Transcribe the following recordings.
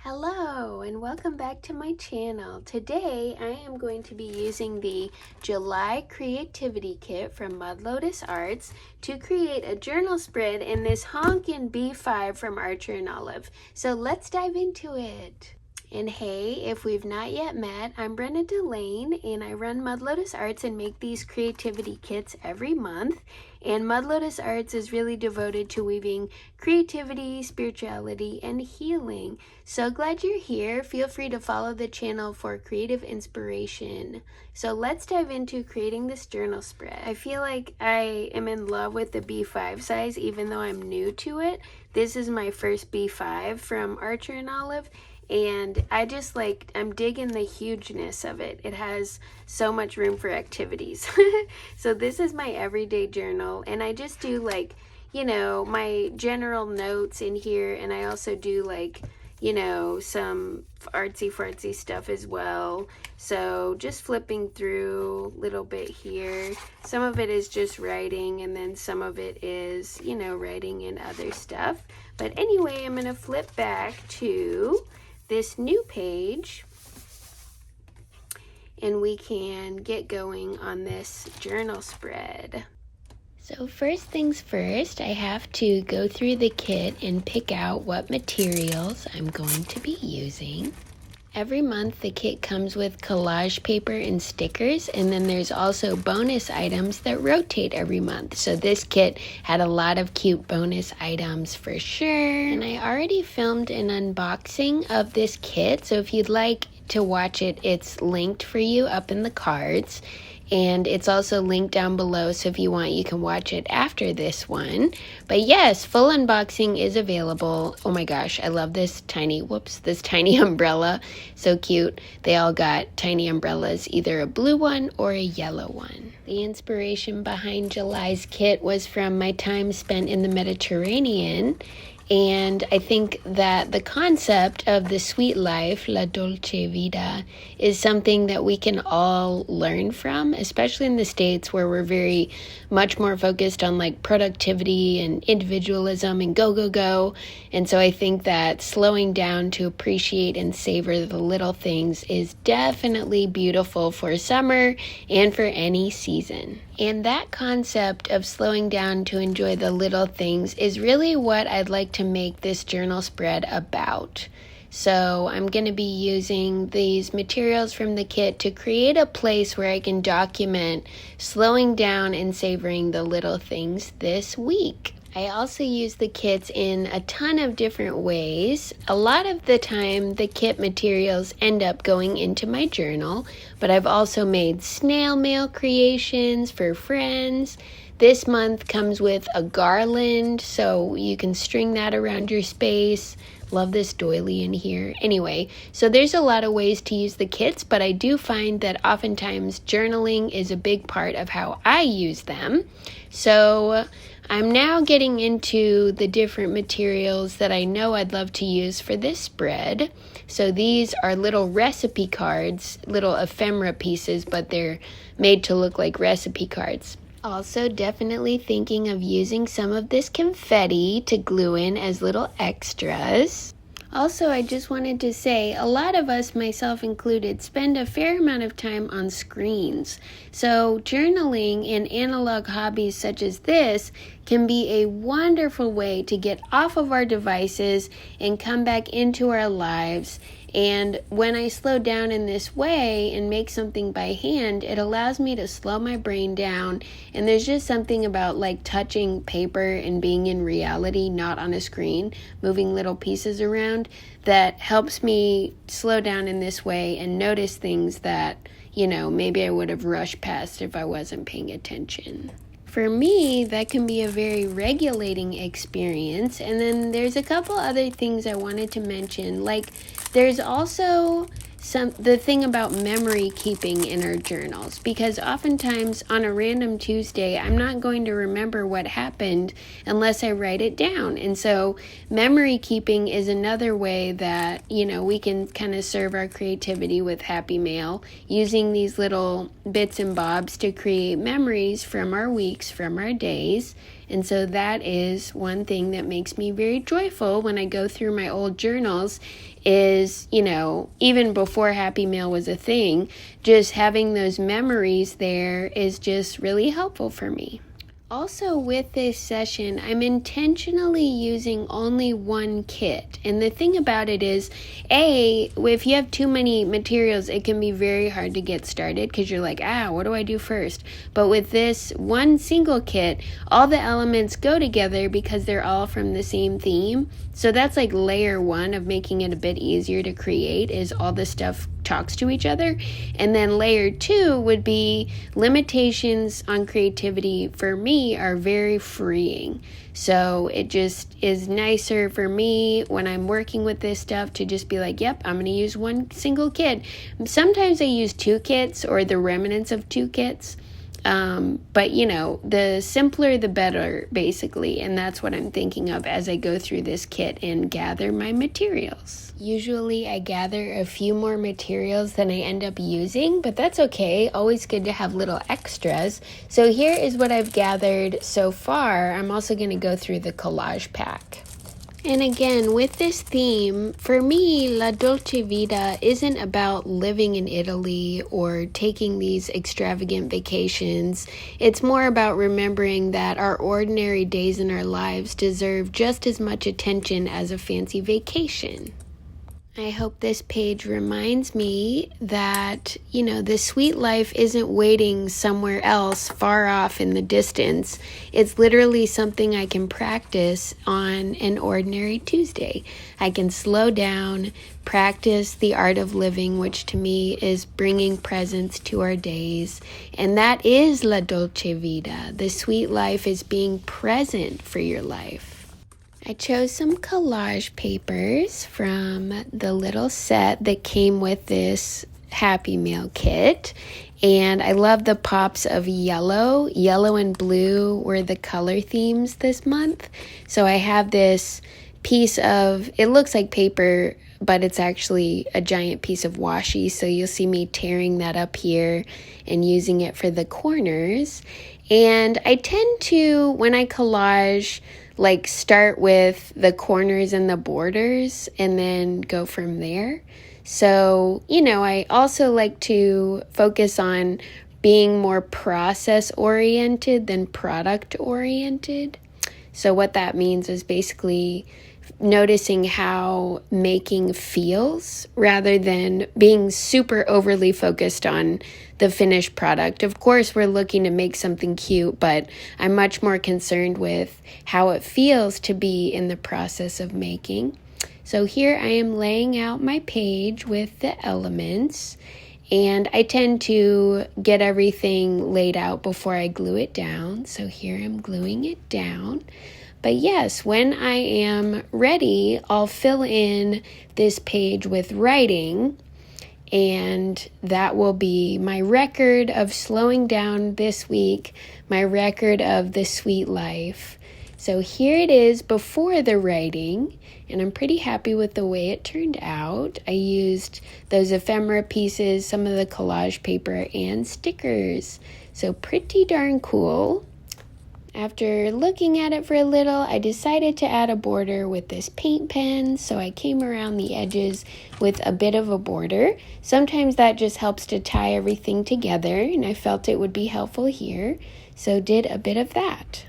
Hello and welcome back to my channel. Today I am going to be using the July Creativity Kit from Mud Lotus Arts to create a journal spread in this honkin' B5 from Archer and Olive. So let's dive into it. And hey, if we've not yet met, I'm Brenna Delane and I run Mud Lotus Arts and make these creativity kits every month. And Mud Lotus Arts is really devoted to weaving creativity, spirituality, and healing. So glad you're here. Feel free to follow the channel for creative inspiration. So let's dive into creating this journal spread. I feel like I am in love with the B5 size even though I'm new to it. This is my first B5 from Archer and Olive. And I'm digging the hugeness of it. It has so much room for activities. So this is my everyday journal, and I just do my general notes in here, and I also do some artsy stuff as well. So just flipping through a little bit here. Some of it is just writing, and then some of it is, writing and other stuff. But anyway, I'm gonna flip back to this new page and we can get going on this journal spread. So first things first, I have to go through the kit and pick out what materials I'm going to be using. Every month the kit comes with collage paper and stickers, and then there's also bonus items that rotate every month. So this kit had a lot of cute bonus items for sure. And I already filmed an unboxing of this kit, so if you'd like to watch it, it's linked for you up in the cards. And it's also linked down below, so if you want, you can watch it after this one. But yes, full unboxing is available. Oh my gosh, I love this tiny umbrella. So cute. They all got tiny umbrellas, either a blue one or a yellow one. The inspiration behind July's kit was from my time spent in the Mediterranean. And I think that the concept of the sweet life, la dolce vita, is something that we can all learn from, especially in the States where we're very much more focused on productivity and individualism and go. And so I think that slowing down to appreciate and savor the little things is definitely beautiful for summer and for any season. And that concept of slowing down to enjoy the little things is really what I'd like to make this journal spread about. So I'm going to be using these materials from the kit to create a place where I can document slowing down and savoring the little things this week. I also use the kits in a ton of different ways. A lot of the time, the kit materials end up going into my journal, but I've also made snail mail creations for friends. This month comes with a garland, so you can string that around your space. Love this doily in here. Anyway, so there's a lot of ways to use the kits, but I do find that oftentimes journaling is a big part of how I use them. So I'm now getting into the different materials that I know I'd love to use for this spread. So these are little recipe cards, little ephemera pieces, but they're made to look like recipe cards. Also definitely thinking of using some of this confetti to glue in as little extras. Also, I just wanted to say, a lot of us, myself included, spend a fair amount of time on screens. So journaling and analog hobbies such as this can be a wonderful way to get off of our devices and come back into our lives. And when I slow down in this way and make something by hand, it allows me to slow my brain down. And there's just something about touching paper and being in reality, not on a screen, moving little pieces around, that helps me slow down in this way and notice things that, maybe I would have rushed past if I wasn't paying attention. For me, that can be a very regulating experience. And then there's a couple other things I wanted to mention. There's also the thing about memory keeping in our journals, because oftentimes on a random Tuesday, I'm not going to remember what happened unless I write it down. And so memory keeping is another way that, we can kind of serve our creativity with happy mail, using these little bits and bobs to create memories from our weeks, from our days. And so that is one thing that makes me very joyful when I go through my old journals is, even before Happy Meal was a thing, just having those memories there is just really helpful for me. Also with this session, I'm intentionally using only one kit. And the thing about it is, if you have too many materials, it can be very hard to get started because you're like, what do I do first? But with this one single kit, all the elements go together because they're all from the same theme. So that's like layer one of making it a bit easier to create, is all the stuff talks to each other. And then layer two would be limitations on creativity for me are very freeing. So it just is nicer for me when I'm working with this stuff to just be like, yep, I'm going to use one single kit. Sometimes I use two kits or the remnants of two kits. But the simpler the better, basically, and that's what I'm thinking of as I go through this kit and gather my materials. Usually I gather a few more materials than I end up using, but that's okay. Always good to have little extras. So here is what I've gathered so far. I'm also going to go through the collage pack. And again, with this theme, for me, La Dolce Vita isn't about living in Italy or taking these extravagant vacations. It's more about remembering that our ordinary days in our lives deserve just as much attention as a fancy vacation. I hope this page reminds me that, the sweet life isn't waiting somewhere else far off in the distance. It's literally something I can practice on an ordinary Tuesday. I can slow down, practice the art of living, which to me is bringing presence to our days. And that is La Dolce Vita. The sweet life is being present for your life. I chose some collage papers from the little set that came with this Happy Meal kit. And I love the pops of yellow. Yellow and blue were the color themes this month. So I have this piece of, it looks like paper, but it's actually a giant piece of washi. So you'll see me tearing that up here and using it for the corners. And I tend to, when I collage, start with the corners and the borders and then go from there. So, I also like to focus on being more process oriented than product oriented. So what that means is basically noticing how making feels rather than being super overly focused on the finished product. Of course, we're looking to make something cute, but I'm much more concerned with how it feels to be in the process of making. So here I am laying out my page with the elements, and I tend to get everything laid out before I glue it down. So here I'm gluing it down. But yes, when I am ready, I'll fill in this page with writing, and that will be my record of slowing down this week, my record of the sweet life. So here it is before the writing, and I'm pretty happy with the way it turned out. I used those ephemera pieces, some of the collage paper, and stickers. So pretty darn cool. After looking at it for a little, I decided to add a border with this paint pen, so I came around the edges with a bit of a border. Sometimes that just helps to tie everything together, and I felt it would be helpful here, so did a bit of that.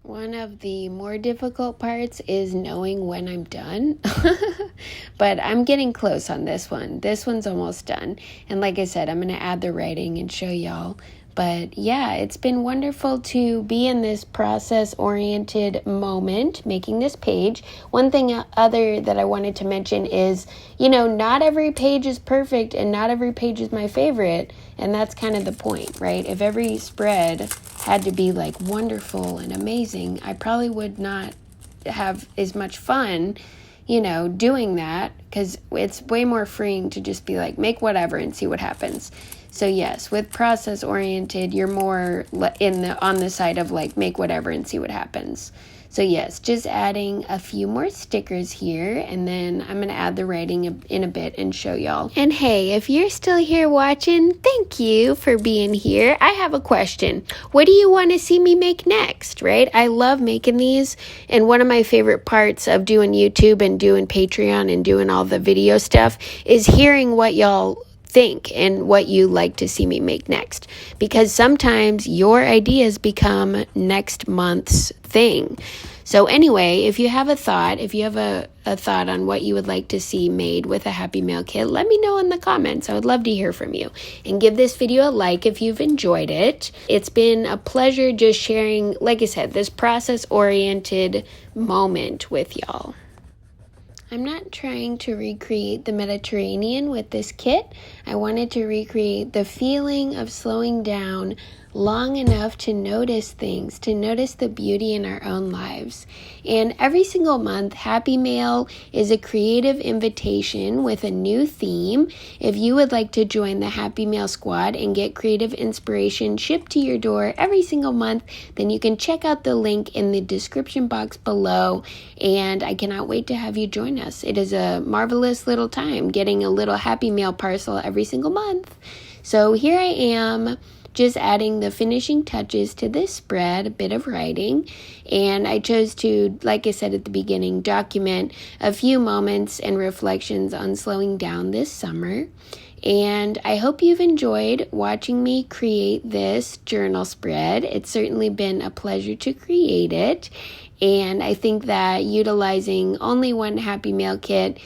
One of the more difficult parts is knowing when I'm done, but I'm getting close on this one. This one's almost done, and like I said, I'm going to add the writing and show y'all. But yeah, it's been wonderful to be in this process-oriented moment, making this page. One thing other that I wanted to mention is, not every page is perfect and not every page is my favorite. And that's kind of the point, right? If every spread had to be wonderful and amazing, I probably would not have as much fun, doing that, because it's way more freeing to just be make whatever and see what happens. So yes, with process oriented, you're more on the side of make whatever and see what happens. So yes, just adding a few more stickers here, and then I'm going to add the writing in a bit and show y'all. And hey, if you're still here watching, thank you for being here. I have a question. What do you want to see me make next, right? I love making these, and one of my favorite parts of doing YouTube and doing Patreon and doing all the video stuff is hearing what y'all think and what you like to see me make next, because sometimes your ideas become next month's thing. So anyway, if you have a thought, if you have a thought on what you would like to see made with a Happy Mail kit, let me know in the comments. I would love to hear from you. And give this video a like if you've enjoyed it. It's been a pleasure just sharing, like I said, this process-oriented moment with y'all. I'm not trying to recreate the Mediterranean with this kit. I wanted to recreate the feeling of slowing down long enough to notice things, to notice the beauty in our own lives. And every single month, Happy Mail is a creative invitation with a new theme. If you would like to join the Happy Mail squad and get creative inspiration shipped to your door every single month, then you can check out the link in the description box below. And I cannot wait to have you join us. It is a marvelous little time getting a little Happy Mail parcel every single month. So here I am, just adding the finishing touches to this spread, a bit of writing, and I chose to, like I said at the beginning, document a few moments and reflections on slowing down this summer. And I hope you've enjoyed watching me create this journal spread. It's certainly been a pleasure to create it, and I think that utilizing only one Happy Mail kit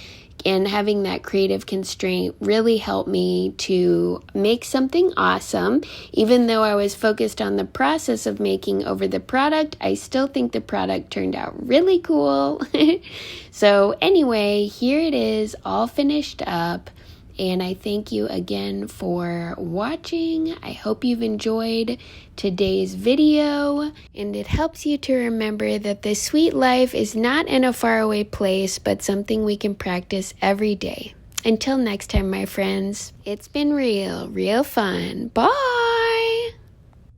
and having that creative constraint really helped me to make something awesome. Even though I was focused on the process of making over the product, I still think the product turned out really cool. So anyway, here it is, all finished up. And I thank you again for watching. I hope you've enjoyed today's video, and it helps you to remember that the sweet life is not in a faraway place, but something we can practice every day. Until next time, my friends, it's been real fun. Bye!